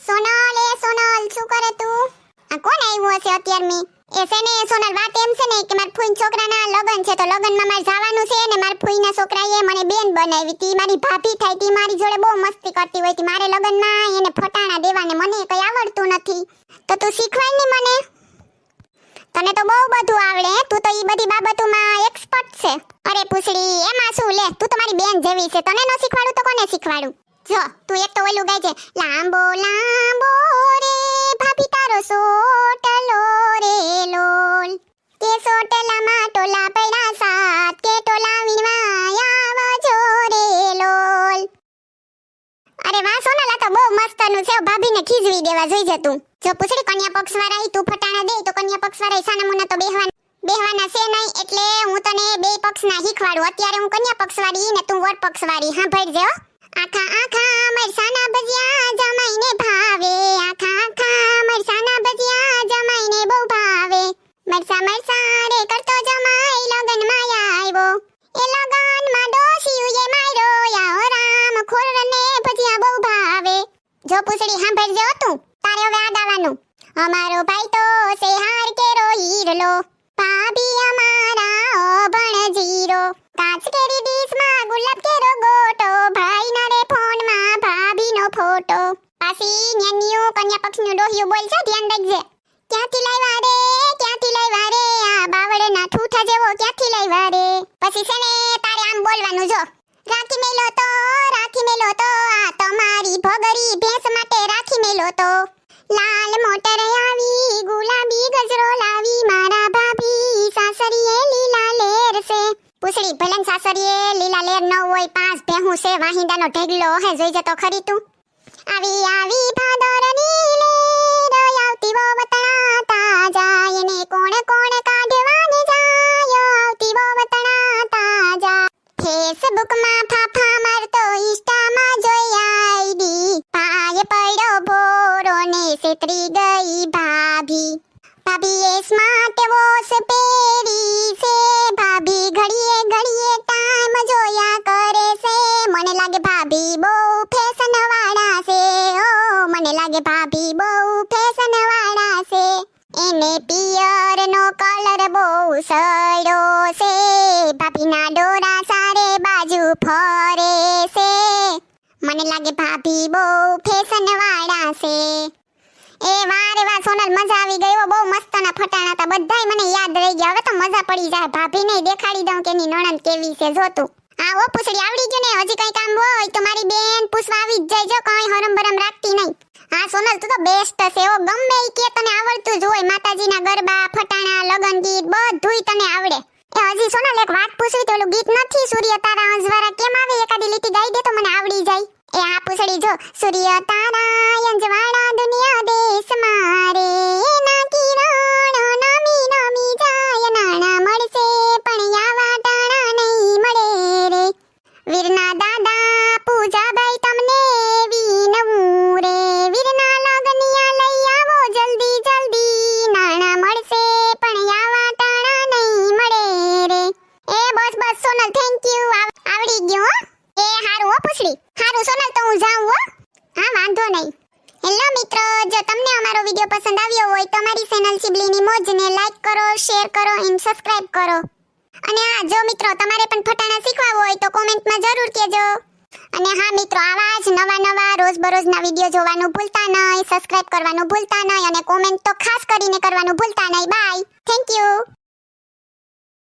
સોનલ શું કરે તું? આ કોણ આવ્યું હશે અત્યારે મે? એ છે ને સોનલ વાત એમ છે ને કે માર ફૂઈના છોકરાના લગન છે તો લગનમાં મારે જવાનું છે ને માર ફૂઈના છોકરાએ મને બેન બનાવી તી મારી ભાભી થાય તી મારી જોડે બહુ મસ્તી કરતી હોય તી મારે લગનમાં એને ફટાણા દેવાને મને કઈ આવડતું નથી તો તું શીખવાડ ને મને. તને તો બહુ બધું આવડે તું તો ઈ બધી બાબતોમાં એક્સપર્ટ છે. અરે પૂછડી એમાં શું લે તું તો મારી બેન જેવી છે તને ન શીખવાડું તો કોને શીખવાડું? જો તું એક તો ઓલું ગાય છે લાંબો લાંબો રે ભાભી તારો સોટલો રે લોલ કે સોટલામાં ટોલા પડ્યા સાત કે ટોલા વીણવા આવજો રે લોલ. અરે વાહ સોનલ આ તો બહુ મસ્તનું છે ભાભીને ખીજવી દેવા જોઈ જ તું. જો પૂછડી કન્યા પક્ષ વાળા તું ફટાણા દે તો કન્યા પક્ષ વાળા સાના મુના તો બેહવાના છે નહીં એટલે હું તને બે પક્ષના શીખવાડું. અત્યારે હું કન્યા પક્ષ વાળી ને તું વર પક્ષ વાળી. હા ભરજે આખા આખા મરસાના ભજીયા જમાઈને ભાવે આખા આખા મરસાના ભજીયા જમાઈને બહુ ભાવે મરસા મરસા રે કરતો જમાઈ લગનમાં આવ્યો એ લગનમાં ડોશીએ માર્યો યા રામ ખોરને ભજીયા બહુ ભાવે. જો પૂછડી સાંભળજો તું તારે હવે આ ગાવાનું અમારો ભાઈ તો છે હાર કેરો હીરલો ભાભી અમારા ભણ જીરો કાચ કેરી ડીશમાં ગુલાબ કેરો ગોટો ભાઈ ના રે ફોનમાં ભાભીનો ફોટો. પાછી ન્યાન્યુ કન્યા પક્ષનું ડોહિયું બોલ છે ધ્યાન રાખજે. ક્યાંથી લાવ્યા રે આ બાવળના ઠૂઠા જેવો ક્યાંથી લાવ્યા રે. પછી છે ને તારે આમ બોલવાનું જો રાખી મેલો તો આ તમારી ભગરી ભેંસ માટે રાખી મેલો તો લાલ મોટર આવી ગુલાબી ગજરો લાવી મારા ભાભી સાસરીએ લીલા લેર છે. પૂછડી ભલન સાસરીએ લીલા લેર ન હોય પાંચ ભેહું છે વાહિંદાનો ઢેગલો હે જોઈ જતો ખરી તું. આવી ભાદરની લેર આવતી વો વતણા તાજા એને કોણ કાઢવાને જાય આવતી વો વતણા તાજા. ફેસબુકમાં ફાફા મારતો ઇન્સ્ટામાં જોઈ આઈડી પાય પડ્યો ભોરો ને સેતરી ગઈ ભાભીએ સ્માર્ટ વોચ પહેરી છે ભાભી ઘડીએ ટાઈમ જોયા કરે છે મને લાગે ભાભી બહુ ફેશન વાળા છે ઓ મને લાગે ભાભી બહુ ફેશન વાળા છે. એને પિયર નો કલર બહુ સડ્યો છે ભાભીના ડોરા સારે બાજુ ફરે છે મને લાગે ભાભી બહુ ફેશન વાળા છે. એ વારે વાહ સોનલ મજા આવી ગઈ બહુ મસ્તના ફટાણા હતા બધાય મને યાદ રહી ગયા. હવે તો મજા પડી જાય ભાભીને દેખાડી દઉં કે એની નણંદ કેવી છે જો તું. આ ઓ પૂછડી આવડી ગયું ને હજી કઈ કામ હોય તો મારી બેન પૂછવા આવી જ જાય જો કઈ હરમ રાખતી નહીં. હા સોનલ તું તો બેસ્ટ છે ઓ ગમે ઈ કે તને આવડતું જ હોય માતાજીના ગરબા ફટાણા લગન ગીત બધુંય તને આવડે. એ હજી સોનલ એક વાત પૂછવી તો ઓલું ગીત નથી સૂર્ય તારા અંજવારા કેમ આવે એકાદી લીટી ગાઈ દે તો મને આવડી જાય. એ આ પૂછડી જો સૂર્ય તારા અંજવાળા દુનિયા દેશ મારે ના કિરણો નમી જાય નાણા મળશે પણ આવા ટાણા નહીં મળે રે વીરના દાદા પૂજાભાઈ તમને વિનવું રે વીરના લગનિયા લઈ આવો જલ્દી નાણા મળશે પણ આવા ટાણા નહીં મળે રે. એ બસ સોનલ થેન્ક યુ આવડી ગયો હો. એ હારું હો પૂછડી હારું સોનલ તો હું જાઉં હો. હા વાંધો નહીં. હેલો મિત્રો જો તમને અમારો વિડિયો પસંદ આવ્યો હોય તો અમારી ચેનલ સિબલીની મોજને લાઈક કરો શેર કરો અને સબસ્ક્રાઇબ કરો. અને હા જો મિત્રો તમારે પણ ફટાણા શીખવા હોય તો કોમેન્ટમાં જરૂર કહેજો. અને હા મિત્રો આવા જ નવા રોજબરોજના વિડિયો જોવાનું ભૂલતા નહીં સબસ્ક્રાઇબ કરવાનું ભૂલતા નહીં અને કોમેન્ટ તો ખાસ કરીને કરવાનું ભૂલતા નહીં. Bye thank you.